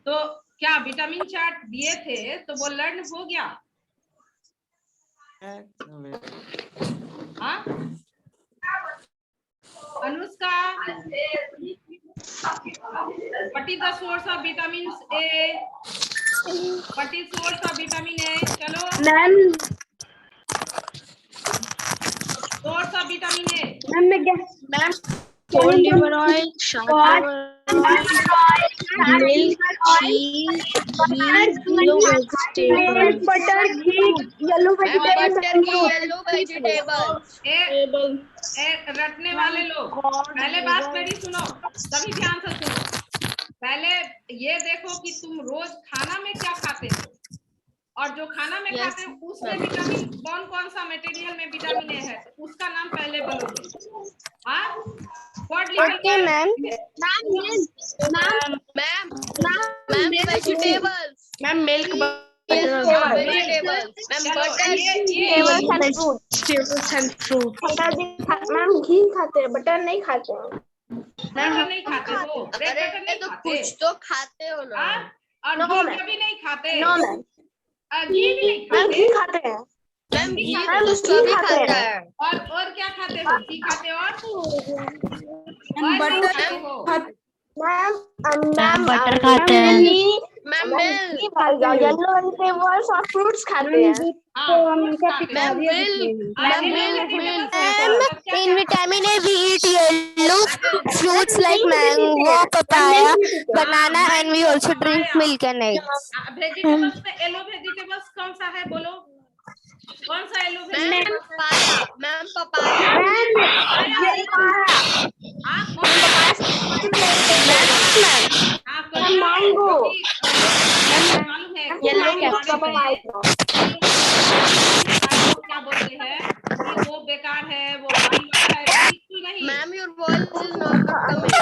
तो क्या vitamin chart दिए थे तो वो लर्न हो गया? हाँ Anushka, what is the source of vitamins A? What is source of vitamin A? चलो ma'am source of vitamin A. Ma'am मैं क्या ma'am Olive oil, sunflower oil, milk, cheese, ghee, yellow vegetables. Butter ghee yellow Vegetables. रटने वाले लोग पहले बात मेरी सुनो, सभी ध्यान से सुनो। पहले ये देखो कि तुम रोज खाना में क्या खाते हो और जो खाना में खाते हो उसमें विटामिन कौन सा मटेरियल में विटामिन ए है तो उसका नाम पहले बोलोगे। हाँ Okay, ma'am. Vegetables. Ma'am milk Vegetables. Vegetables and fruit ma'am घी खाते हैं बटर नहीं खाते हैं बटर नहीं खाते हो, ब्रेड बटर नहीं तो खाते कुछ तो खाते हो ना। और No, घी ma'am. भी नहीं खाते, नो मैम घी भी नहीं मैम खाते घी खाते हैं मैम घी मैम, तो घी सभी खाते खाता हैं। है। और क्या खाते हो? घी खाते हो और नहीं खाते हो? मैम बटर खाते हैं। Ma'am milk. येलो वेजिटेबल्स और फ्रूट्स खाते हैं हाँ fruits खाते मैम हो। Milk. Yellow milk vegetables milk. खाते हो, तब क्या In क्या vitamin A, we eat yellow fruits like mango, papaya, banana, and we also drink milk and eggs. Vegetables में येलो वेजिटेबल्स कौन सा है बोलो? कौन सा येलो वेजिटेबल्स है? Ma'am papaya. हाँ कौन सा? हाँ मैंगो। मालूम है येलो क्या बोलते हैं कि वो बेकार है, वो पानी वाला है, बिल्कुल नहीं। Ma'am your voice is not coming.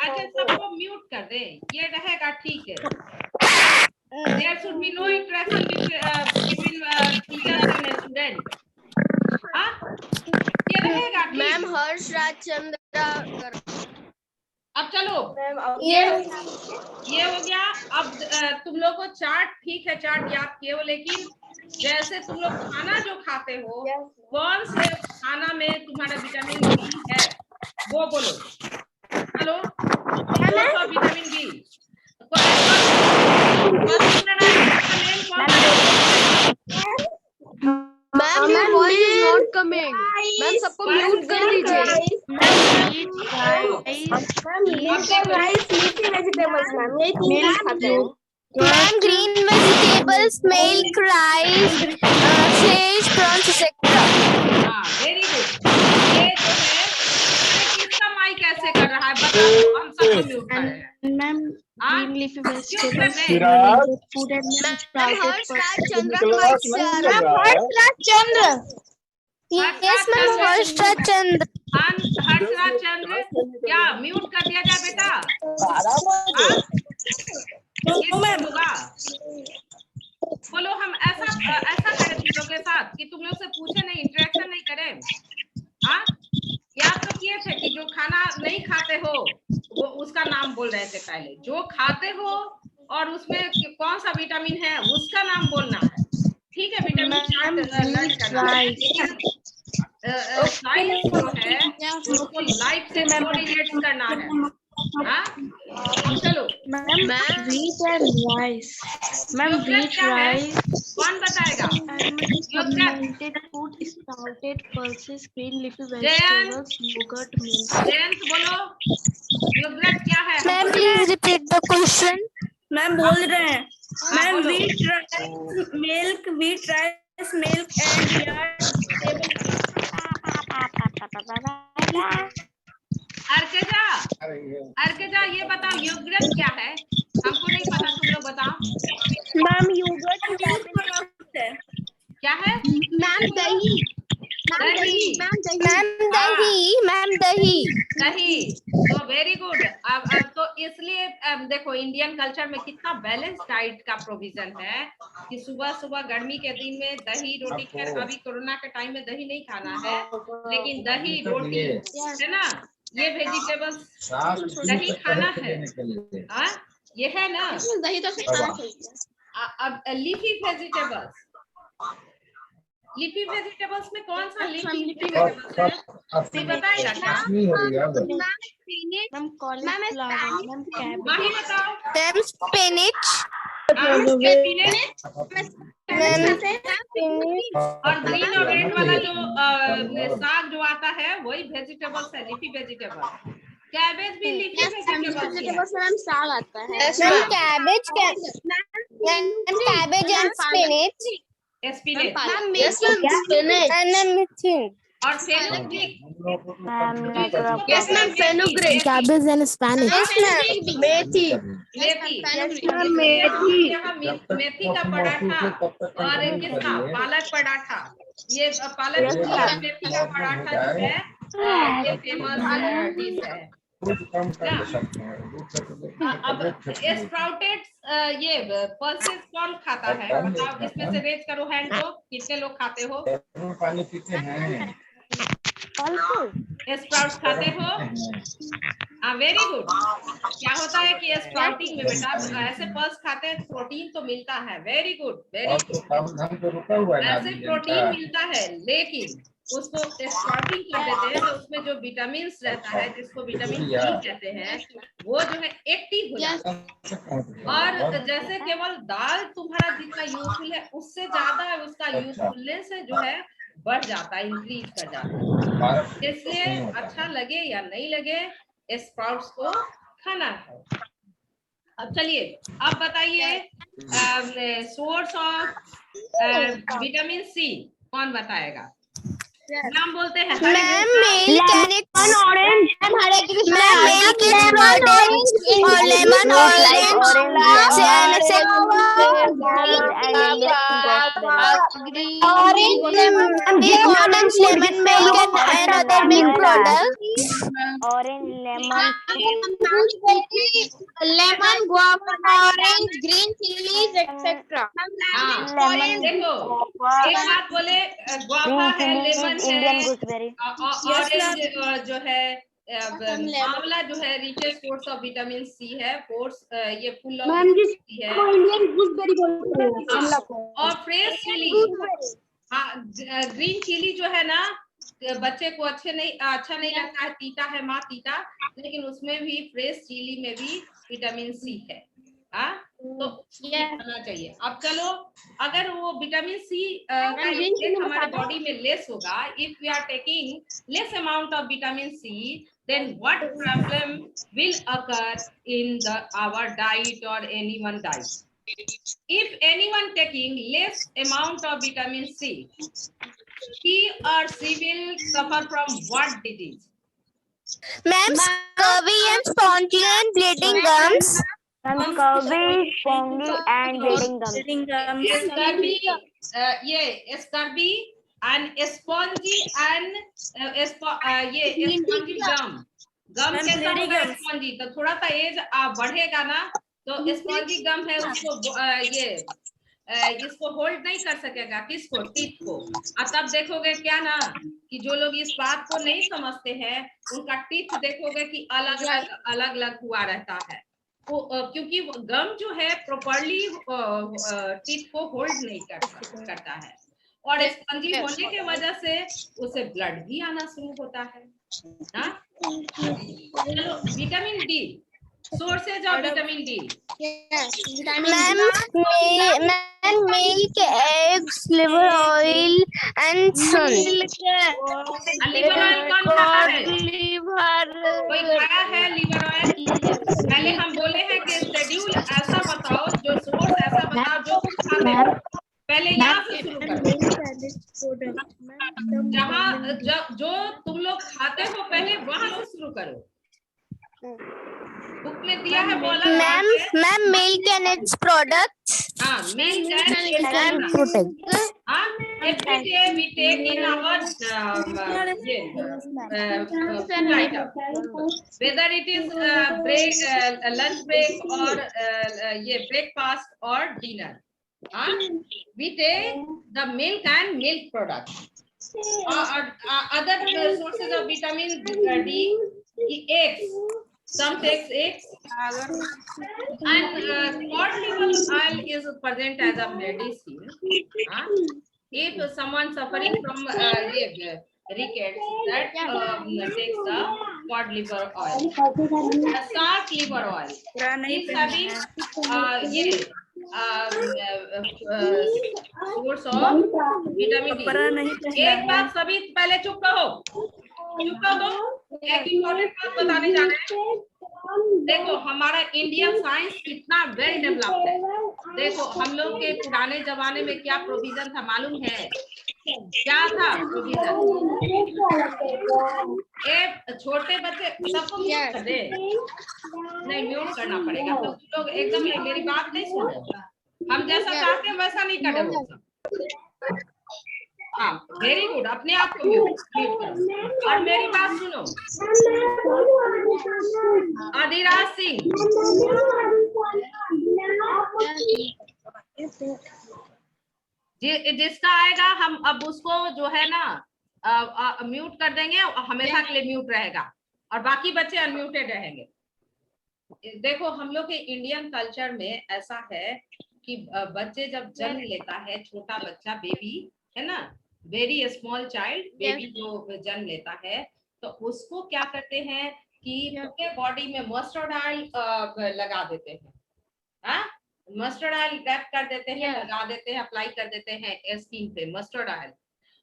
अच्छा सबको म्यूट कर दे, ये रहेगा ठीक है। There should be no interaction between teachers and student. हाँ ये रहेगा ठीक। मैम हर्ष राज चंद्रा। अब चलो ये हो गया। अब तुम लोग को चार्ट ठीक है, चार्ट याद किए हो, लेकिन जैसे तुम लोग खाना जो खाते हो कौन से खाना में तुम्हारा विटामिन बी है वो बोलो। Hello vitamin B ma'am your voice is not coming. Ma'am सबको म्यूट कर दीजिए। वेजिटेबल्स मैम यही तीन खाते हैं Ma'am, green vegetables, milk, rice, fish, prawns, etc. हाँ वेरी गुड। ये जो है किसका माइक ऐसे कर रहा है बताओ, हम सबको म्यूट कर रहे हैं। Ma'am green leafy vegetables, food and हर्ष राज चंद्रा का माइक से आ रहा है। Chandra. Yes, ma'am, Harshad Chandra. Harshraj चंद्र क्या म्यूट कर दिया जाए बेटा? ये होगा बोलो। हम ऐसा करें तुम लोग के साथ कि तुम लोग से पूछे नहीं, इंटरेक्शन नहीं करें। हाँ याद तो किए थे कि जो खाना नहीं खाते हो वो उसका नाम बोल रहे थे पहले, जो खाते हो और उसमें कौन सा विटामिन है उसका नाम बोलना है। ठीक है विटामिन चार्ट लर्न करना है, लेकिन साइंस जो है उसको लाइफ से कोरिलेट करना है। हाँ चलो ma'am wheat and rice ma'am wheat rice कौन बताएगा? fermented food sprouted pulses green leafy vegetables yogurt milk Jayant बोलो योगर्ट क्या है? Ma'am, please repeat the question. Ma'am बोल रहे हैं मैम बोलो। wheat rice milk and अर्केजा ये बताओ योगर्ट क्या है? हमको नहीं पता, तुम लोग बताओ मैम योगर्ट है क्या है? मैम दही। Ma'am, dahi. दही। तो वेरी गुड। अब तो इसलिए देखो इंडियन कल्चर में कितना बैलेंस डाइट का प्रोविजन है कि सुबह सुबह गर्मी के दिन में दही रोटी। खैर अभी कोरोना के टाइम में दही नहीं खाना है, लेकिन दही रोटी है ना, ये वेजिटेबल्स दही खाना है। हाँ ये है ना। दही तो खाना चाहिए। अब लीफी वेजिटेबल्स, लीफी वेजिटेबल्स में कौन सा लीफी वेजिटेबल्स है, कोई बताएगा क्या? Ma'am cauliflower, ma'am cabbage, Mahi बताओ। Ma'am spinach. और ग्रीन और रेड वाला जो साग जो आता है वही वेजिटेबल्स है, लीफी वेजिटेबल। कैबेज भी लीफी वेजिटेबल्स है। मैम साग आता है। Ma'am cabbage and spinach spinach and methi. और fenugreek. Yes ma'am fenugreek, Cabbage and Spanish. मेथी, मेथी। मेथी, यहाँ मेथी का पराठा और किसका पालक पराठा, ये पालक मेथी का पराठा जो है ये फेमस डिश है। अब स्प्राउटेड ये पल्सेस कौन खाता है बताओ, इसमें से रेज करो हैंड को, कितने लोग खाते हो? पानी पीते हैं, स्प्राउट्स खाते हो? Very good. क्या होता है कि स्प्राउटिंग में बेटा ऐसे पल्स खाते हैं प्रोटीन तो मिलता है। Very good, very good. ऐसे प्रोटीन मिलता है, लेकिन उसको स्प्राउटिंग कर देते हैं तो उसमें जो विटामिन रहता है जिसको विटामिन डी कहते हैं वो जो है एक्टिव हो जाता है। और जैसे केवल दाल तुम्हारा जितना यूजफुल है उससे ज्यादा है उसका यूजफुलनेस है जो है बढ़ जाता है, इंक्रीज कर जाता है। इसलिए अच्छा लगे या नहीं लगे स्प्राउट्स को खाना है। अब चलिए अब बताइए सोर्स ऑफ विटामिन सी कौन बताएगा? नाम बोलते हैं। Ma'am milk and orange, ma'am milk is protein और lemon orange lemon milk and other milk products. lemon, guava, orange, green chilies, etc. देखो एक बात बोले, गुआवा है, लेमन है, ऑरेंज जो है, आंवला जो है richest source of vitamin C है, ये फुल ऑफ है। और फ्रेश चिली, ग्रीन चिली जो है ना बच्चे को अच्छा नहीं लगता है, तीता है माँ तीता, लेकिन उसमें भी फ्रेश चिली में भी विटामिन सी है। तो खाना चाहिए। अब चलो अगर वो विटामिन सी हमारे बॉडी में लेस होगा, if we are taking less amount of vitamin C, then what problem will occur in our diet or anyone diet? If anyone taking less amount of vitamin C, he or she will suffer from what disease? Ma'am, scurvy and spongy and bleeding gums. Scurvy and spongy and ये spongy gum कैसा होगा? Spongy तो थोड़ा सा as बढ़ेगा ना तो spongy गम है उसको इसको होल्ड नहीं कर सकेगा, किसको? टीथ को। और तब देखोगे क्या ना कि जो लोग इस बात को नहीं समझते हैं उनका टीथ देखोगे कि अलग हुआ रहता है, क्योंकि गम जो है प्रॉपर्ली टीथ को होल्ड नहीं करता है, और स्पंजी होने के वजह से उसे ब्लड भी आना शुरू होता है। चलो vitamin D, sources of vitamin D. Ma'am milk, eggs, liver oil and sun. Liver oil कौन खाता है? कोई खाया है लिवर ऑयल? पहले हम बोले हैं कि शेड्यूल ऐसा बताओ, जो सोर्स ऐसा बताओ जो तुम खाते हो। पहले यहाँ से शुरू करो, जहाँ जो तुम लोग खाते हो पहले वहां से शुरू करो। बुक में दिया है बोला ma'am milk and its products. Milk and products. Every day we take in our food item, whether it is lunch break or breakfast or dinner. We take the milk and milk products. Other sources of vitamin D, eggs. some takes eggs, and cod liver oil is present as a medicine. If someone suffering from rickets, that takes the cod liver oil, shark liver oil. These सभी ये source of vitamin D. एक बात सभी पहले चुप रहो, चुप रहो, एक इम्पोर्टेंट बात बताने जा रहे हैं। देखो हमारा इंडियन साइंस कितना वेल डेवलप्ड है। देखो हम लोग के पुराने जमाने में क्या प्रोविजन था मालूम है? क्या था प्रोविजन? एक छोटे बच्चे सबको म्यूट कर दे, नहीं म्यूट करना पड़ेगा। तो तुम लोग एकदम मेरी बात नहीं सुन रहे। हम जैसा चाहते हैं वैसा नहीं कर रहे। हाँ वेरी गुड, अपने आप को म्यूट करो और मेरी बात सुनो। आदिराज सिंह, जिसका आएगा हम अब उसको जो है ना म्यूट कर देंगे, हमेशा के लिए म्यूट रहेगा और बाकी बच्चे अनम्यूटेड रहेंगे। देखो हम लोग के इंडियन कल्चर में ऐसा है कि बच्चे जब जन्म लेता है, छोटा बच्चा बेबी है ना, वेरी स्मॉल चाइल्ड बेबी जो जन्म लेता है, तो उसको क्या करते हैं कि पूरे बॉडी में मस्टर्ड ऑयल लगा देते हैं। मस्टर्ड ऑयल रैप कर देते हैं, लगा देते हैं, अप्लाई कर देते हैं स्किन पे मस्टर्ड ऑयल,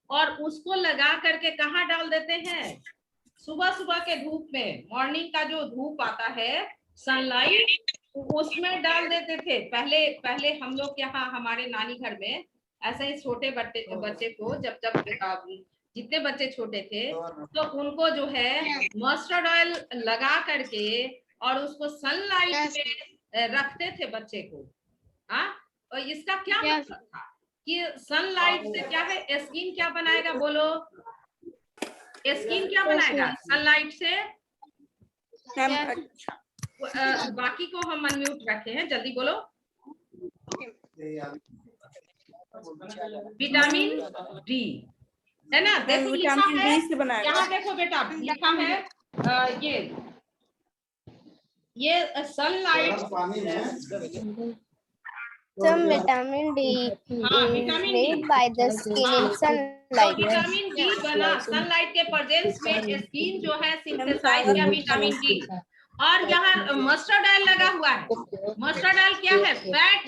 और उसको लगा करके कहाँ डाल देते हैं? सुबह सुबह के धूप में, मॉर्निंग का जो धूप आता है सनलाइट, उसमें डाल देते थे। पहले हम लोग यहाँ हमारे नानी घर में ऐसे ही छोटे बच्चे को जब जितने बच्चे छोटे थे तो उनको जो है मस्टर्ड ऑयल लगा करके और उसको सनलाइट में रखते थे बच्चे को। और इसका क्या मतलब था कि सनलाइट से क्या है, स्किन क्या बनाएगा? बोलो, स्किन क्या बनाएगा सनलाइट से? बाकी को हम अनम्यूट रखे हैं, जल्दी बोलो। विटामिन डी है ना। देखो लिखा है यहाँ, देखो बेटा लिखा है ये sunlight, Some vitamin D is made by the skin in sunlight. Vitamin D बना सनलाइट के प्रेजेंस में, स्किन जो है सिंथेसाइज किया विटामिन डी। और यहाँ मस्टर्ड ऑयल लगा हुआ है। मस्टर्ड ऑयल क्या है? फैट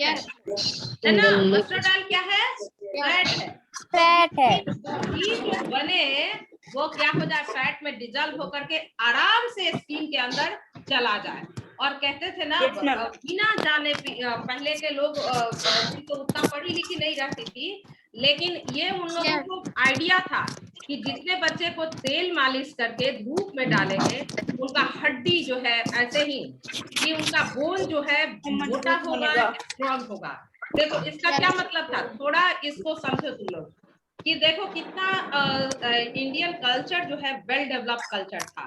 है ना। मस्टर्ड ऑयल क्या है? फैट है। घी जो बने वो क्या हो जाए? फैट में डिजॉल्व होकर के आराम से स्किन के अंदर चला जाए। और कहते थे ना बिना जाने, पहले के लोग तो उतना पढ़ी लिखी नहीं रहती थी, लेकिन ये उन लोगों को आइडिया था कि जितने बच्चे को तेल मालिश करके धूप में डालेंगे उनका हड्डी जो है ऐसे ही कि उनका बोन जो है मोटा होगा, स्ट्रॉन्ग होगा। देखो इसका क्या मतलब था, थोड़ा इसको समझो तुम लोग कि देखो कितना इंडियन कल्चर जो है वेल डेवलप्ड कल्चर था।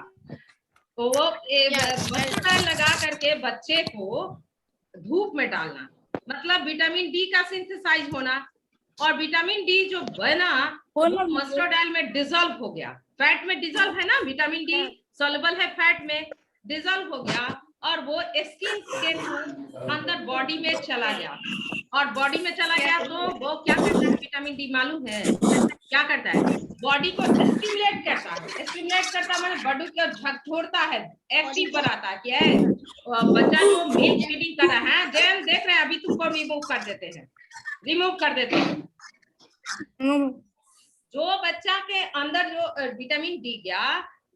तो वो मस्टर्ड ऑयल लगा करके बच्चे को धूप में डालना, मतलब विटामिन डी का सिंथेसाइज होना, और विटामिन डी जो बना वो मस्टर्ड ऑयल में डिजॉल्व हो गया। फैट में डिजॉल्व है ना, विटामिन डी सॉल्युबल है फैट में, डिजॉल्व हो गया और वो स्किन के अंदर बॉडी में चला गया। और बॉडी में चला गया तो वो क्या करता है? विटामिन डी मालूम है क्या करता है? बॉडी को स्टिमुलेट करता है। स्टिमुलेट करता है मतलब बॉडी को झकझोरता है, एक्टिव बनाता है। क्या है? बच्चा जो मिल्क फीडिंग कर रहा है, जैन देख रहे हैं, अभी तुमको रिमूव कर देते हैं, रिमूव कर देते हैं। जो बच्चा के अंदर जो विटामिन डी गया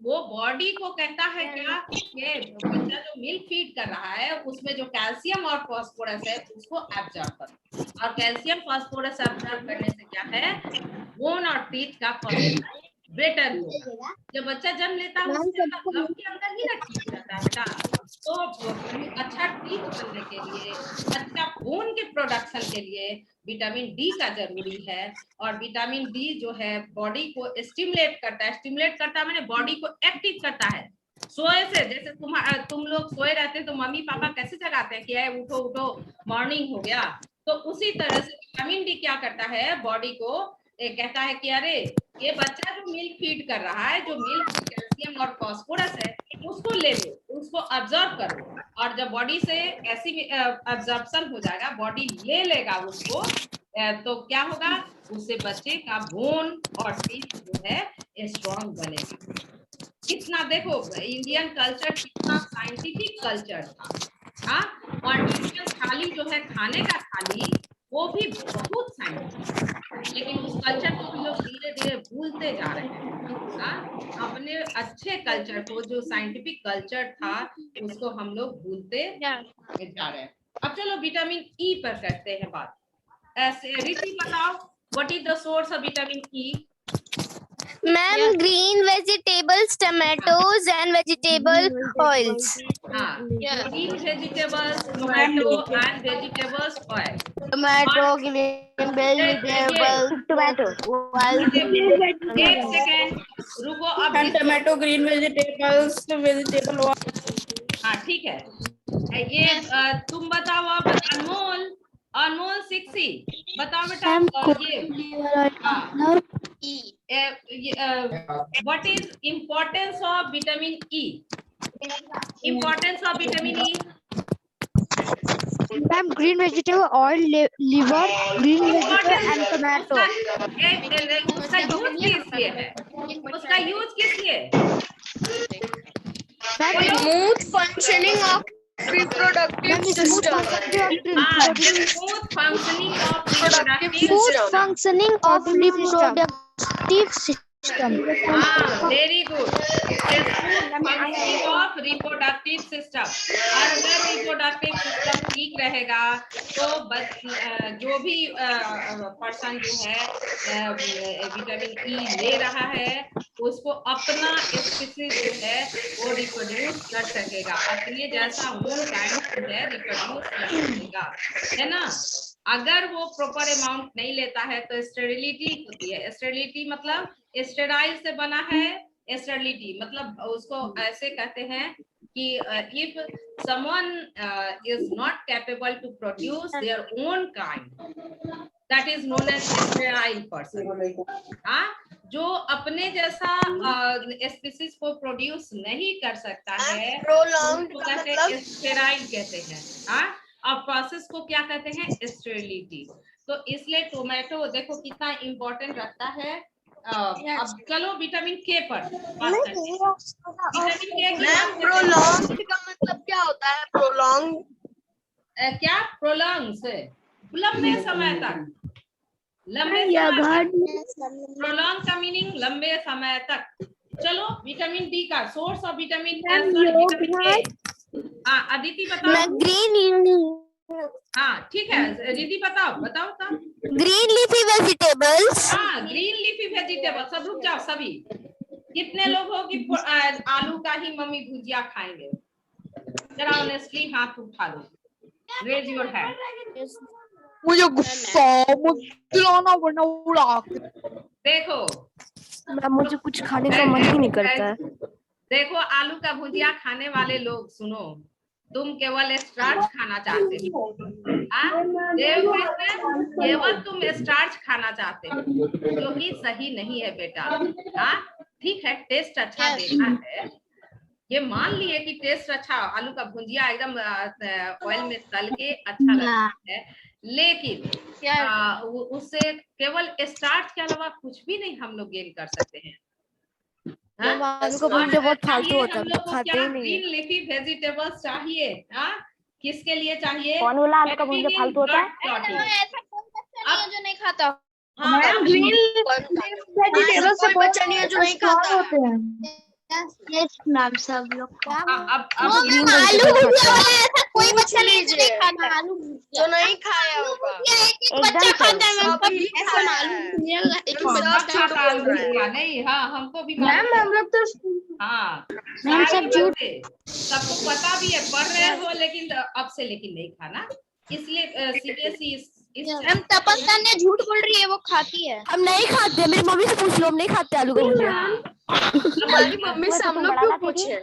वो बॉडी को कहता है क्या, ये बच्चा जो मिल्क फीड कर रहा है उसमें जो कैल्शियम और फास्फोरस है उसको एब्जॉर्ब कर, और कैल्शियम फास्फोरस एब्जॉर्ब करने से क्या है, बोन और टीथ का फॉर्मेशन बेटर होगा। जब बच्चा जन्म लेता है उसके अंदर ही ना टीथ रहता है बेटा, तो अच्छा टीथ बनने के लिए, अच्छा बोन के प्रोडक्शन के लिए विटामिन डी का जरूरी है। और विटामिन डी जो है बॉडी को स्टिमुलेट करता है, स्टिमुलेट करता है माने बॉडी को एक्टिव करता है। सोए से, जैसे तुम लोग सोए रहते हैं तो मम्मी पापा कैसे जगाते हैं कि उठो उठो मॉर्निंग हो गया, तो उसी तरह से विटामिन डी क्या करता है, बॉडी को कहता है कि अरे ये बच्चा जो मिल्क फीड कर रहा है, जो मिल्क कैल्शियम और फास्फोरस है उसको ले लो, उसको ऑब्जर्व करो, और जब बॉडी से ऐसी एब्जॉर्प्शन हो जाएगा, बॉडी ले लेगा उसको, तो क्या होगा, उससे बच्चे का बोन और टीथ जो है स्ट्रॉन्ग बनेगा। कितना देखो इंडियन कल्चर कितना साइंटिफिक कल्चर था, हाँ। और इंडियन थाली जो है खाने का थाली, वो भी बहुत साइंटिफिक, लेकिन उस कल्चर को हम लोग धीरे धीरे भूलते जा रहे हैं, हाँ। अपने अच्छे कल्चर को, जो साइंटिफिक कल्चर था, उसको हम लोग भूलते जा रहे हैं। अब चलो विटामिन ई पर करते हैं बात। ऐसे ऋषि बताओ, what is the source of vitamin E? Ma'am, green vegetables, tomatoes, and vegetable oils. Green vegetables, tomato and vegetables oil. Tomato, green vegetables, tomato. एक सेकेंड रुको, अब tomato, green vegetables, vegetable oil. हाँ ठीक है, ये तुम बताओ अब। अनमोल, अनमोल सिक्सी बताओ बेटा, what is importance of vitamin E? Importance of vitamin E? Ma'am, green vegetable oil, liver, green vegetable and tomato. उसका यूज किस लिए है? उसका यूज किस लिए? Smooth functioning of reproductive system. Smooth functioning of reproductive Smooth system. functioning of reproductive system. Very good. Smooth functioning of reproductive system. और अगर reproductive system ठीक रहेगा, तो जो भी पर्सन जो है विटामिन ई ले रहा है, उसको अपना स्पीसीज जो है वो रिप्रोड्यूस कर सकेगा, अपने जैसा ओन काइंड जो है रिप्रोड्यूस कर सकेगा, है ना। अगर वो प्रॉपर अमाउंट नहीं लेता है तो स्टेरिलिटी होती है। स्टेरिलिटी मतलब स्टेराइल से बना है, स्टेरिलिटी मतलब उसको ऐसे कहते हैं कि if someone is not capable to produce their own kind, that is known as sterile person. हाँ, जो अपने जैसा स्पीसीज को प्रोड्यूस नहीं कर सकता है, उसको कहते हैं स्टेराइल कहते हैं, हाँ। और प्रोसेस को क्या कहते हैं? स्टेरिलिटी। तो इसलिए टोमेटो देखो कितना इम्पोर्टेंट रखता है। अब चलो विटामिन के पर बात करते हैं। विटामिन के प्रोलॉन्ग का मतलब क्या होता है? प्रोलॉन्ग क्या? प्रोलॉन्ग से लंबे समय तक, लंबे समय तक। प्रोलॉन्ग का मीनिंग लंबे समय तक। चलो विटामिन डी का सोर्स ऑफ विटामिन ए। हाँ अदिति बताओ। Green, हाँ ठीक है, दीदी बताओ बताओ बताओ। green leafy vegetables. हाँ ग्रीन लीफी वेजिटेबल। सब रुक जाओ सभी। कितने लोग हो कि आलू का ही मम्मी भुजिया खाएंगे? जरा ऑनेस्टली हाथ उठा लो, रेज योर हैंड। मुझे गुस्सा खिलाना वरना उड़ा। देखो मुझे कुछ खाने का मन ही नहीं करता है। देखो आलू का भुजिया खाने वाले लोग सुनो, तुम केवल स्टार्च खाना चाहते हो, केवल तुम स्टार्च खाना चाहते हो, जो कि सही नहीं है बेटा। हाँ ठीक है, टेस्ट अच्छा देना है, ये मान लिए कि टेस्ट अच्छा, आलू का भुजिया एकदम ऑयल में तल के अच्छा लगता है, लेकिन उससे केवल स्टार्च के अलावा कुछ भी नहीं हम लोग गेन कर सकते हैं। आलू का भुजिया बहुत फालतू होता है, खाते ही नहीं। ग्रीन लीफी वेजिटेबल्स चाहिए, हाँ किसके लिए चाहिए? कौन बोला आलू का भुजिया फालतू होता है? ऐसा कौन बच्चा नहीं है जो नहीं खाता? हाँ ग्रीन वेजिटेबल्स से कोई बच्चा नहीं है जो नहीं खाता। यस मैम, सब लोग अब आलू भुजिया वाला ऐसा कोई बच्चा नहीं जो नहीं खाता, जो नहीं खाया होगा। एक बच्चा खाता है मैम, कभी ऐसा मालूम नहीं है। एक बच्चा नहीं, हाँ हमको भी मैम हम लोग तो हाँ सब झूठ, सबको पता भी है, पढ़ रहे हो, लेकिन अब से लेकिन नहीं खाना, इसलिए सीबीएसई मैम तपस्या ने झूठ बोल रही है, वो खाती है। हम नहीं खाते, मेरी मम्मी से पूछ लो, हम नहीं खाते आलू का भुजिया। हमारी मम्मी से हम लोग क्यों पूछे?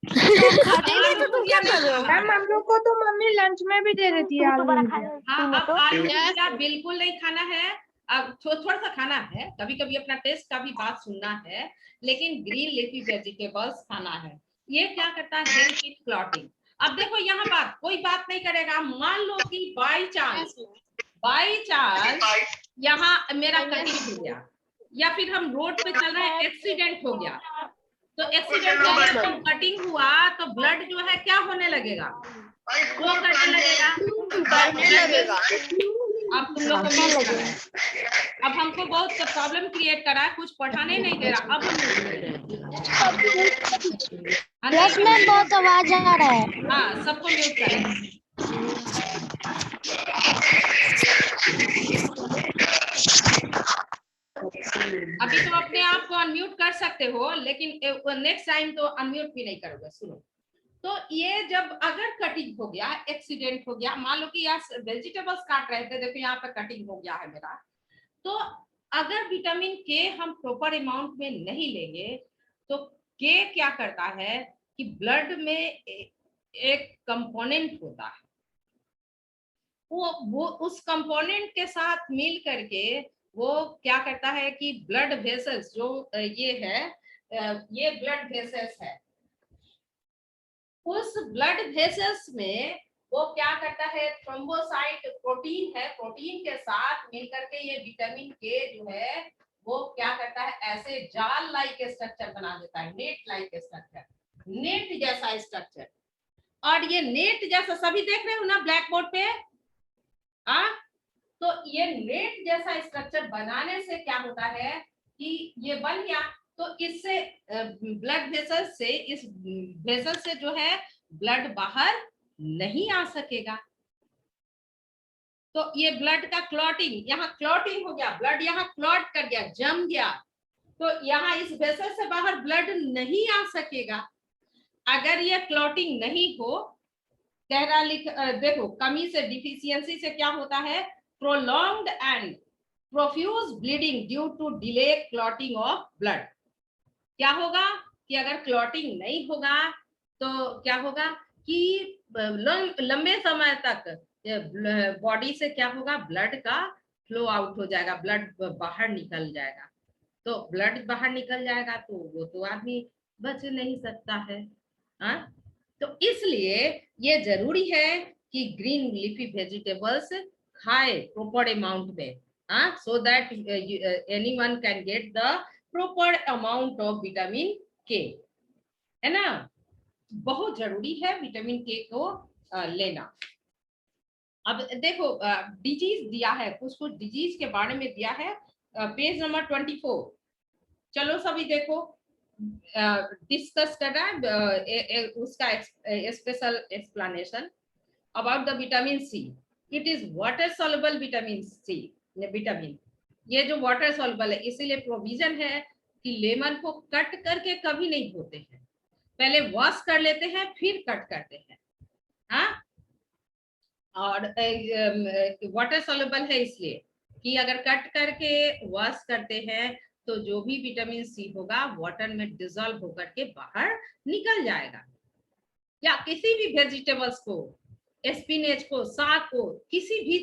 खाते ही नहीं तो तुम क्या कर रहे हो? मैम हम लोग को तो मम्मी लंच में भी दे देती है आलू भुजिया। हाँ अब आलू भुजिया बिल्कुल नहीं खाना है, अब थोड़ा सा खाना है, कभी कभी अपना टेस्ट का भी बात सुनना है, लेकिन ग्रीन लीफी वेजिटेबल्स खाना है। ये क्या करता है, हेल्प इन क्लॉटिंग। अब देखो यहाँ बात, कोई बात नहीं करेगा, मान लो कि बाई चांस यहाँ मेरा कटिंग हो गया, या फिर हम रोड पे चल रहे हैं, एक्सीडेंट हो गया, तो एक्सीडेंट हो गया तो कटिंग हुआ तो ब्लड जो है क्या होने लगेगा, फ्लो करने लगेगा, बढ़ने लगेगा। अब तुम लोग को म्यूट कर रहा है, अब हमको बहुत प्रॉब्लम क्रिएट करा है, कुछ पढ़ाने नहीं दे रहा, अब हम यस मैम, बहुत आवाज आ रहा है। हाँ, सबको म्यूट करें। अभी तुम अपने आप को अनम्यूट कर सकते हो, लेकिन नेक्स्ट टाइम तो अनम्यूट भी नहीं करोगे। सुनो, तो ये जब अगर कटिंग हो गया, एक्सीडेंट हो गया, मान लो कि यार वेजिटेबल्स काट रहे थे, देखो यहाँ पे कटिंग हो गया है मेरा, तो अगर विटामिन के हम प्रॉपर अमाउंट में नहीं लेंगे तो के क्या करता है कि ब्लड में एक कंपोनेंट होता है, वो उस कंपोनेंट के साथ मिल करके वो क्या करता है कि ब्लड वेसल्स जो ये है, ये ब्लड वेसल्स है, उस ब्लड वेसल्स में वो क्या करता है, थ्रोम्बोसाइट प्रोटीन है, प्रोटीन के साथ मिलकर के ये विटामिन के जो है वो क्या करता है, ऐसे जाल लाइक स्ट्रक्चर बना देता है, नेट लाइक स्ट्रक्चर, नेट जैसा स्ट्रक्चर। और ये नेट जैसा सभी देख रहे हो ना ब्लैक बोर्ड पे, तो ये नेट जैसा स्ट्रक्चर बनाने से क्या होता है कि ये बन गया, तो इससे ब्लड वेसल से, इस वेसल से जो है ब्लड बाहर नहीं आ सकेगा। तो ये ब्लड का क्लॉटिंग, यहाँ क्लॉटिंग हो गया, ब्लड यहाँ क्लॉट कर गया, जम गया, तो यहाँ इस वेसल से बाहर ब्लड नहीं आ सकेगा। अगर ये क्लॉटिंग नहीं हो, कह रहा देखो, कमी से, डिफिशियंसी से क्या होता है, prolonged and profuse bleeding due to delay clotting of blood. क्या होगा कि अगर क्लॉटिंग नहीं होगा तो क्या होगा कि लंबे समय तक बॉडी से क्या होगा, ब्लड का फ्लो आउट हो जाएगा, ब्लड बाहर निकल जाएगा। तो ब्लड बाहर निकल जाएगा तो वो तो आदमी बच नहीं सकता है। तो इसलिए ये जरूरी है कि ग्रीन लीफी वेजिटेबल्स खाए प्रॉपर अमाउंट में, so that anyone can get the proper amount of vitamin के, है ना। बहुत जरूरी है विटामिन के को लेना। अब देखो डिजीज दिया है, कुछ कुछ डिजीज के बारे में दिया है, पेज नंबर 24। चलो सभी देखो, डिस्कस कर रहा है उसका special explanation about the vitamin C. It is water soluble vitamin C, vitamin ये जो वाटर सॉल्युबल है, इसीलिए प्रोविजन है कि लेमन को कट करके कभी नहीं धोते हैं, पहले वॉश कर लेते हैं फिर कट करते हैं। हाँ, और वाटर सॉल्युबल है इसलिए कि अगर कट करके वॉश करते हैं तो जो भी विटामिन सी होगा वाटर में डिसॉल्व होकर के बाहर निकल जाएगा। या किसी भी वेजिटेबल्स को, स्पिनच को, साग को, किसी भी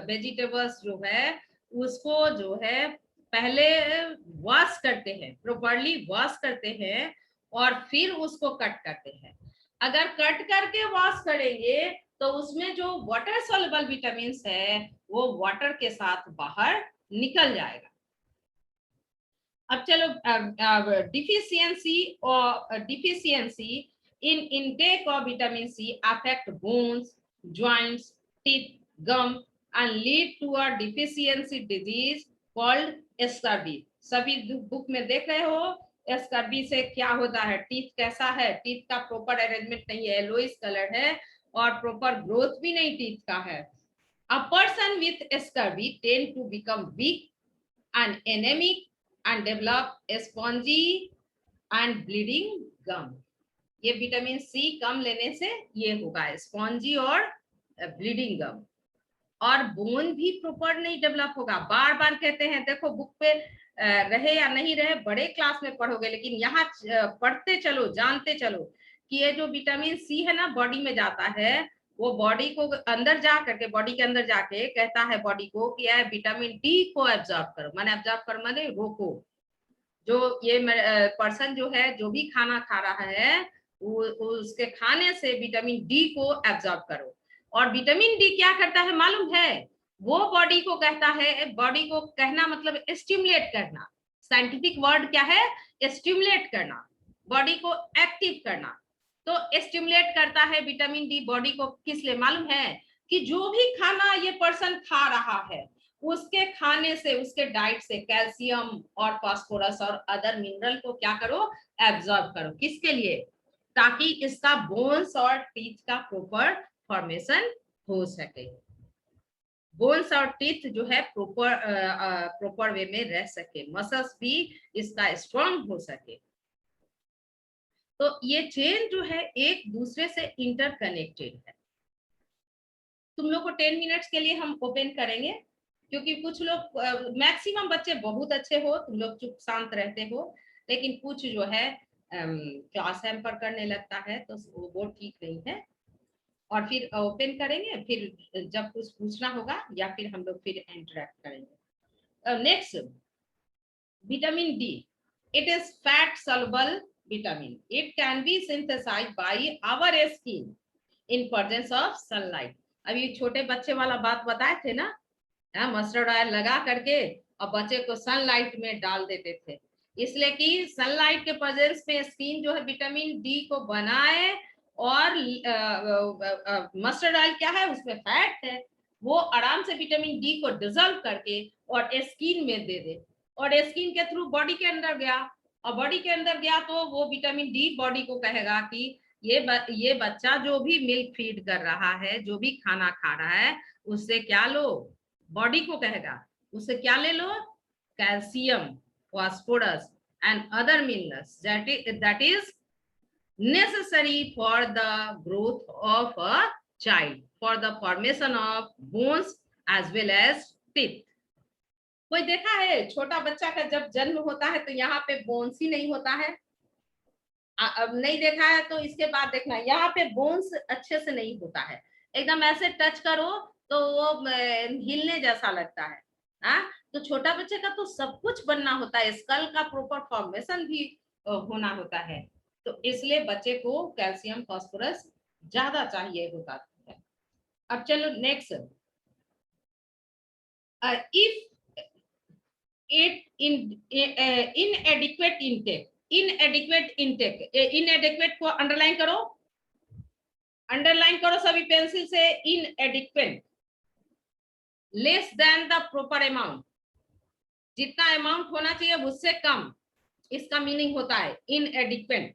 वेजिटेबल्स जो है उसको जो है पहले वॉश करते हैं, प्रॉपर्ली वॉश करते हैं और फिर उसको कट करते हैं। अगर कट करके वॉश करेंगे तो उसमें जो वाटर सॉल्युबल विटामिन है वो वाटर के साथ बाहर निकल जाएगा। अब चलो deficiency in intake of vitamin C affect bones, joints, teeth, gum and lead to a deficiency disease called scurvy। सभी बुक में देख रहे हो स्कर्वी से क्या होता है, टीथ कैसा है, टीथ का प्रॉपर अरेंजमेंट नहीं है, येलोइश कलर है और प्रॉपर ग्रोथ भी नहीं टीथ का है। A person with scurvy tend to become weak and anemic and develop spongy and bleeding gum। ये विटामिन सी कम लेने से ये होगा, स्पॉन्जी और ब्लीडिंग गम, और बोन भी प्रॉपर नहीं डेवलप होगा। बार बार कहते हैं, देखो बुक पे रहे या नहीं रहे, बड़े क्लास में पढ़ोगे, लेकिन यहाँ पढ़ते चलो, जानते चलो कि ये जो विटामिन सी है ना बॉडी में जाता है, वो बॉडी को अंदर जा करके, बॉडी के अंदर जाके कहता है बॉडी को कि विटामिन डी को एब्जॉर्ब करो, माने एब्जॉर्ब करो माने रोको, जो ये पर्सन जो है जो भी खाना खा रहा है उसके खाने से विटामिन डी को एब्जॉर्ब करो। और विटामिन डी क्या करता है मालूम है? वो बॉडी को कहता है, बॉडी को कहना मतलब स्टिमुलेट करना, साइंटिफिक वर्ड क्या है? स्टिमुलेट करना, बॉडी को एक्टिव करना। तो स्टिमुलेट करता है विटामिन डी बॉडी को, किस लिए मालूम है? कि जो भी खाना ये पर्सन खा रहा है उसके खाने से, उसके डाइट से कैल्शियम और फास्फोरस और अदर मिनरल को क्या करो? एब्जॉर्ब करो। किसके लिए? ताकि इसका बोन्स और टीथ का प्रॉपर फॉर्मेशन हो सके, बोन्स और टीथ जो है प्रॉपर वे में रह सके, मसल्स भी इसका स्ट्रॉन्ग हो सके। तो ये चेन जो है एक दूसरे से इंटरकनेक्टेड है। तुम लोग को 10 मिनट्स के लिए हम ओपन करेंगे, क्योंकि कुछ लोग, मैक्सिमम बच्चे बहुत अच्छे हो, तुम लोग चुप शांत रहते हो, लेकिन कुछ जो है क्लास हैम्पर करने लगता है, तो वो ठीक नहीं है। और फिर ओपन करेंगे, फिर जब कुछ पूछना होगा या फिर हम लोग फिर इंटरेक्ट करेंगे। Next, vitamin D, it is fat soluble vitamin. It can be synthesized by our skin in presence of sunlight. अभी छोटे बच्चे वाला बात बताए थे ना, मस्टर्ड ऑयल लगा करके और बच्चे को सनलाइट में डाल देते थे, इसलिए कि सनलाइट के प्रेजेंस में स्किन जो है विटामिन डी को बनाए। और मस्टर्ड ऑयल क्या है? उसमें फैट है, वो आराम से विटामिन डी को डिजोल्व करके और स्किन में दे दे, और स्किन के थ्रू बॉडी के अंदर गया, और बॉडी के अंदर गया तो वो विटामिन डी बॉडी को कहेगा कि ये बच्चा जो भी मिल्क फीड कर रहा है, जो भी खाना खा रहा है, उससे क्या लो? बॉडी को कहेगा उससे क्या ले लो? Calcium, phosphorus and other minerals that is necessary for the growth of a child, for the formation of bones as well as teeth. कोई देखा है छोटा बच्चा का जब जन्म होता है तो यहाँ पे बोन्स ही नहीं होता है? अब नहीं देखा है तो इसके बाद देखना, यहाँ पे बोन्स अच्छे से नहीं होता है, एकदम ऐसे टच करो तो वो हिलने जैसा लगता है। तो छोटा बच्चे का तो सब कुछ बनना होता है, स्कल का प्रॉपर फॉर्मेशन भी होना होता है, तो इसलिए बच्चे को कैल्शियम फास्फोरस ज्यादा चाहिए होता है। अब चलो next, if it inadequate intake को अंडरलाइन करो सभी पेंसिल से। inadequate, less than the proper amount, जितना अमाउंट होना चाहिए उससे कम, इसका मीनिंग होता है inadequate,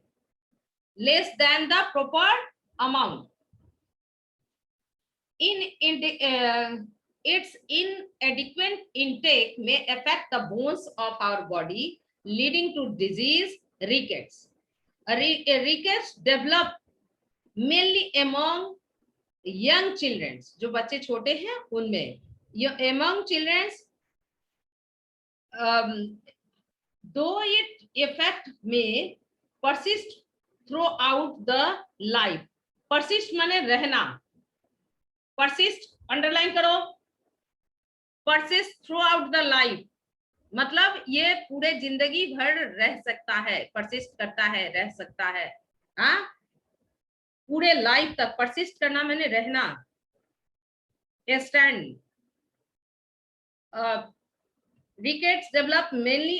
less than the proper amount. Its inadequate intake may affect the bones of our body, leading to disease, rickets. Rickets develop mainly among young children, जो बच्चे छोटे हैं उनमें। Among children, though it effect may persist throughout the life. Persist माने रहना, persist underline करो, persist throughout the life, मतलब ये पूरे जिंदगी भर रह सकता है, persist करता है, रह सकता है, पूरे लाइफ तक। persist करना मैंने रहना, stand। rickets develop mainly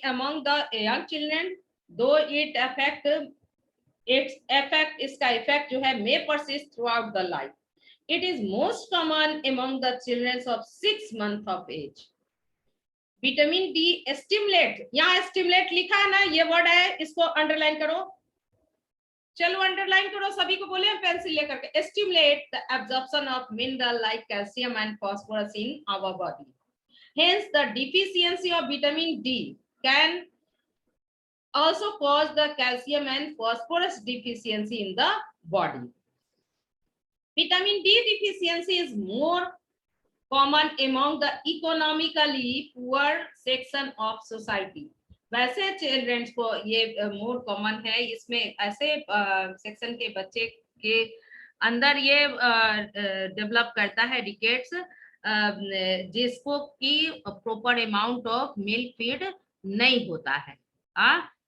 among the young children, though इसका इफेक्ट जो है may persist throughout the life. It is most common among the children of 6 months of age. Vitamin D stimulate, यहाँ stimulate लिखा है ना, ये वर्ड है, इसको अंडरलाइन करो। चलो अंडरलाइन करो, सभी को बोले पेंसिल लेकर के। Stimulate the absorption of mineral like calcium and phosphorus in our body, hence the deficiency of vitamin D can also cause the calcium and phosphorus deficiency in the body. Vitamin D deficiency is more common among the economically poor section of society. वैसे children's को ये more common है, इसमें ऐसे section के बच्चे के अंदर ये डेवलप करता है रिकेट्स, जिसको की proper amount of milk feed नहीं होता है।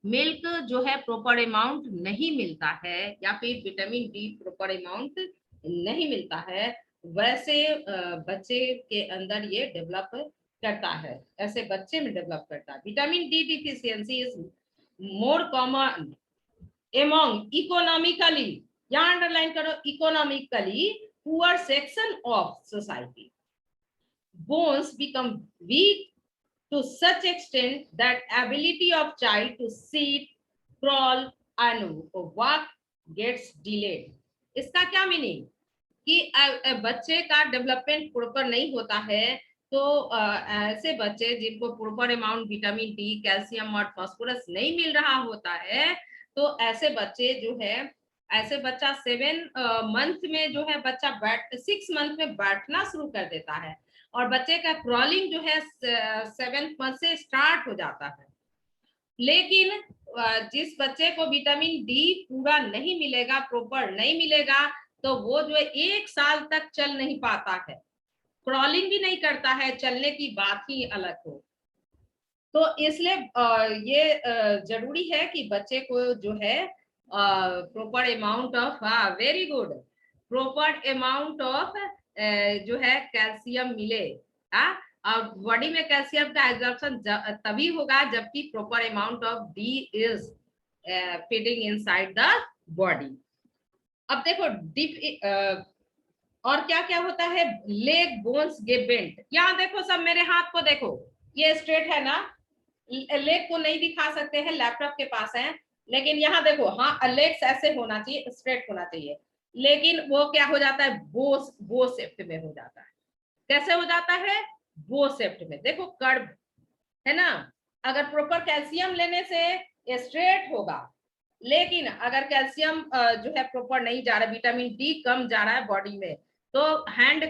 मिल्क जो है प्रॉपर अमाउंट नहीं मिलता है, या फिर विटामिन डी प्रॉपर अमाउंट नहीं मिलता है, वैसे बच्चे के अंदर ये डेवलप करता है, ऐसे बच्चे में डेवलप करता है। Vitamin D deficiency is more common among economically, यहाँ अंडरलाइन करो, economically poor section of society. Bones become weak to such extent that ability of child to sit, crawl and walk gets delayed. इसका क्या meaning कि बच्चे का development proper नहीं होता है, तो ऐसे बच्चे जिनको proper amount vitamin D, calcium और फास्फोरस नहीं मिल रहा होता है, तो ऐसे बच्चे जो है, ऐसे बच्चा 7 मंथ में जो है बच्चा 6 मंथ में बैठना शुरू कर देता है, और बच्चे का क्रॉलिंग जो है 7th मंथ से स्टार्ट हो जाता है। लेकिन जिस बच्चे को विटामिन डी पूरा नहीं मिलेगा, प्रॉपर नहीं मिलेगा, तो वो जो है 1 साल तक चल नहीं पाता है, क्रॉलिंग भी नहीं करता है, चलने की बात ही अलग हो। तो इसलिए ये जरूरी है कि बच्चे को जो है proper amount of, very good, proper amount of जो है कैल्शियम मिले। और बॉडी में कैल्शियम का एब्जॉर्प्शन तभी होगा जबकि proper amount of D is feeding inside the body. अब देखो और क्या क्या होता है, लेग बोन्स गेट बेंट। यहाँ देखो सब, मेरे हाथ को देखो, ये स्ट्रेट है ना, लेग को नहीं दिखा सकते हैं, लैपटॉप के पास है, लेकिन यहाँ देखो, हाँ लेग्स ऐसे होना चाहिए, स्ट्रेट होना चाहिए, लेकिन वो क्या हो जाता है, बो शेप्ड में हो जाता है। कैसे हो जाता है, बो शेप्ड में। देखो कर्व है ना, अगर प्रॉपर कैल्शियम लेने से स्ट्रेट होगा, लेकिन अगर कैल्शियम जो है प्रॉपर नहीं जा रहा, विटामिन डी कम जा रहा है बॉडी में, तो हैंड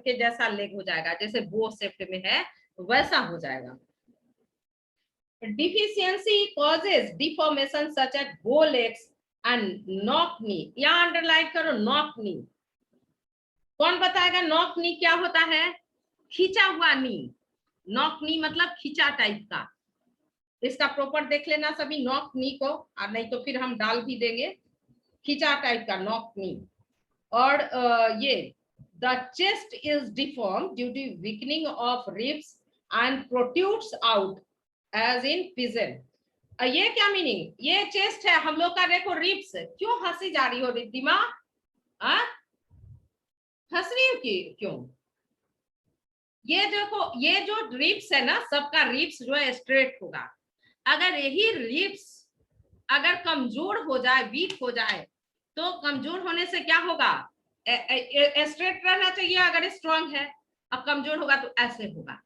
के जैसा लेग हो जाएगा, जैसे बो शेप्ड में है वैसा हो जाएगा। Deficiency causes deformation such as bow legs and knock knee. यहाँ अंडरलाइन करो, नॉक नी। कौन बताएगा नॉक नी क्या होता है? खींचा हुआ नी। नॉक नी मतलब खींचा टाइप का। इसका प्रॉपर देख लेना सभी नॉक नी को, और नहीं तो फिर हम डाल भी देंगे, खींचा टाइप का नॉक नी। और ये the chest is deform due to weakening of ribs and protrudes out as in pigeon. ये क्या मीनिंग, ये चेस्ट है हम लोग का, देखो रिब्स। क्यों हंसी जा रही हो रिद्धिमा, हंस रही हो कि क्यों? ये देखो, ये जो रिब्स है ना, सबका रिब्स जो है स्ट्रेट होगा। अगर यही रिब्स अगर कमजोर हो जाए, वीक हो जाए, तो कमजोर होने से क्या होगा, स्ट्रेट रहना चाहिए अगर स्ट्रांग है, अब कमजोर होगा तो ऐसे होगा,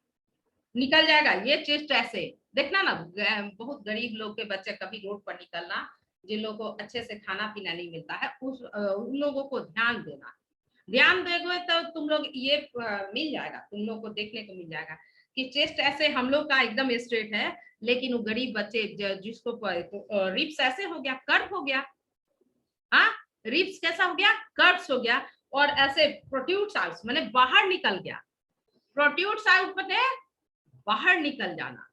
निकल जाएगा ये चेस्ट ऐसे। देखना ना, बहुत गरीब लोग के बच्चे कभी रोड पर निकलना, जिन लोगों को अच्छे से खाना पीना नहीं मिलता है, उन लोगों को ध्यान देना। ध्यान दोगे तो तुम लोग ये मिल जाएगा, तुम लोग को देखने को मिल जाएगा कि चेस्ट ऐसे हम लोग का एकदम स्ट्रेट है, लेकिन वो गरीब बच्चे जिसको रिब्स ऐसे हो गया, कर्व हो गया, हाँ रिब्स कैसा हो गया, कर्व्स हो गया, और ऐसे प्रोट्रूड्स आउट माने बाहर निकल गया। प्रोट्रूड्स आउट माने बाहर निकल जाना।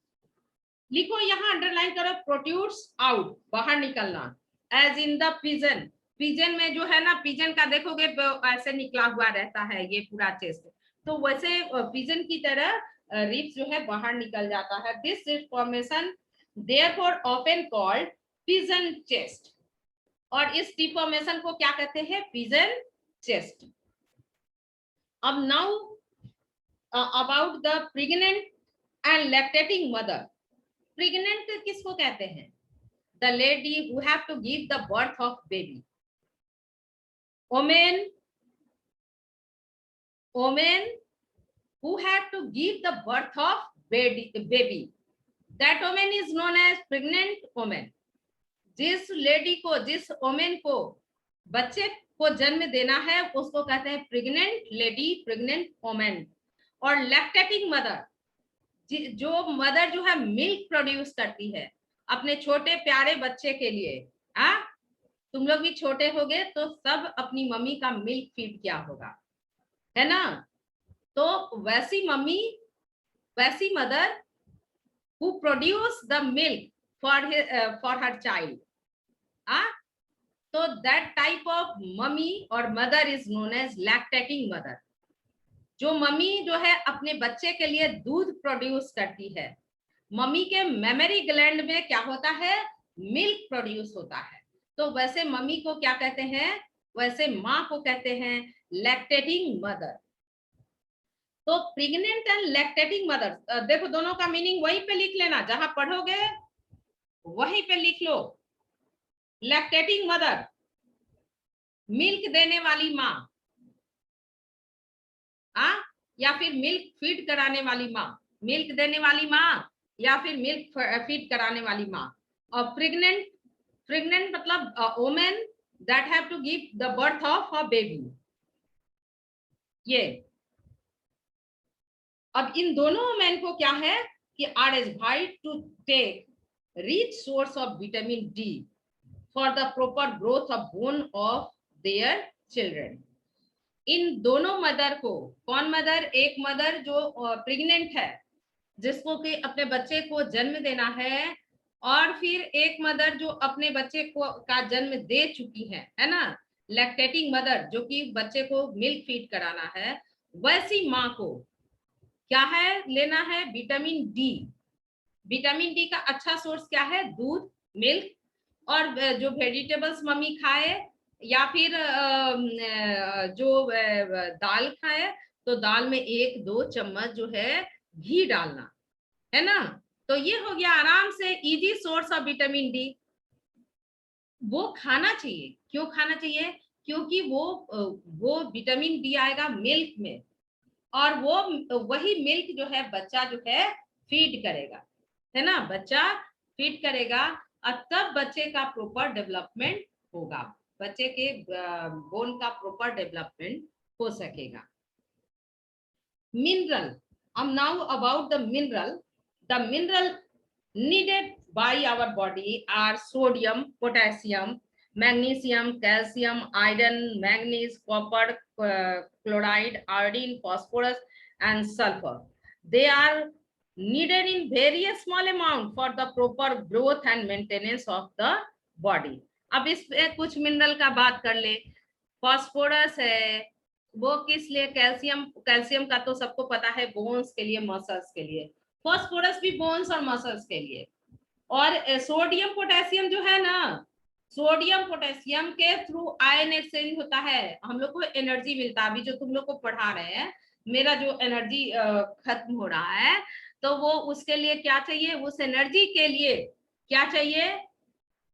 लिखो यहाँ अंडरलाइन करो, प्रोट्रूड्स आउट, बाहर निकलना। As in the pigeon, pigeon में जो है ना, पिजन का देखोगे ऐसे निकला हुआ रहता है ये पूरा चेस्ट, तो वैसे पिजन की तरह रिब्स जो है बाहर निकल जाता है। This is formation therefore often called pigeon chest, और इस डिफॉर्मेशन को क्या कहते हैं, पिजन चेस्ट। अब now about the pregnant and lactating mother. Pregnant किसको कहते हैं? The lady who have to give the birth of baby. women who had to give the birth of baby, that woman is known as pregnant woman। जिस lady को, जिस woman को बच्चे को जन्म देना है, उसको कहते हैं प्रेग्नेंट लेडी, प्रेग्नेंट woman। और लैक्टेटिंग मदर, जो मदर जो है मिल्क प्रोड्यूस करती है अपने छोटे प्यारे बच्चे के लिए। तुम लोग भी छोटे होगे तो सब अपनी मम्मी का मिल्क फीड किया होगा, है ना? तो वैसी मम्मी, वैसी mother who produce the milk for her child. So that type of mummy or mother is known as lactating mother. जो मम्मी जो है अपने बच्चे के लिए दूध प्रोड्यूस करती है, मम्मी के मेमरी ग्लैंड में क्या होता है, मिल्क प्रोड्यूस होता है, तो वैसे मम्मी को क्या कहते हैं, वैसे माँ को कहते हैं लैक्टेटिंग मदर। तो प्रेग्नेंट एंड लैक्टेटिंग मदर, देखो दोनों का मीनिंग वहीं पे लिख लेना, जहां पढ़ोगे वहीं पे लिख लो। लैक्टेटिंग मदर, मिल्क देने वाली माँ, या फिर मिल्क फीड कराने वाली माँ, मिल्क देने वाली माँ या फिर मिल्क फीड कराने वाली माँ। और प्रेग्नेंट मतलब women that have to give the birth of a baby. ये अब इन दोनों वुमेन को क्या है कि are advised to take rich source of vitamin D for the proper growth of bone of their children. इन दोनों मदर को, कौन मदर, एक मदर जो प्रेग्नेंट है जिसको कि अपने बच्चे को जन्म देना है, और फिर एक मदर जो अपने बच्चे को का जन्म दे चुकी है ना, लैक्टेटिंग मदर जो कि बच्चे को मिल्क फीड कराना है, वैसी माँ को क्या है, लेना है विटामिन डी। विटामिन डी का अच्छा सोर्स क्या है, दूध, मिल्क, और जो वेजिटेबल्स मम्मी खाए या फिर जो दाल खाए तो दाल में 1-2 चम्मच जो है घी डालना है ना। तो ये हो गया आराम से easy source of vitamin D. वो खाना चाहिए, क्यों खाना चाहिए, क्योंकि वो विटामिन डी आएगा मिल्क में, और वो वही मिल्क जो है बच्चा जो है फीड करेगा, है ना, बच्चा फीड करेगा, और तब बच्चे का प्रॉपर डेवलपमेंट होगा, बच्चे के बोन का प्रॉपर डेवलपमेंट हो सकेगा। Mineral, now about the mineral needed by our body are sodium, potassium, magnesium, calcium, iron, manganese, copper, chloride, iodine, phosphorus and sulfur. They are needed in very small amount for the proper growth and maintenance of the body. अब इस कुछ mineral का बात कर ले। Phosphorus है, वो किस लिए, कैल्शियम का तो सबको पता है, बोन्स के लिए, मसल्स के लिए। फॉस्फोरस भी बोन्स और मसल्स के लिए। और सोडियम पोटेशियम जो है ना, सोडियम पोटेशियम के थ्रू आयन एक्सचेंज होता है, हम लोग को एनर्जी मिलता है। अभी जो तुम लोग को पढ़ा रहे हैं, मेरा जो एनर्जी खत्म हो रहा है, तो वो उसके लिए क्या चाहिए, उस एनर्जी के लिए क्या चाहिए,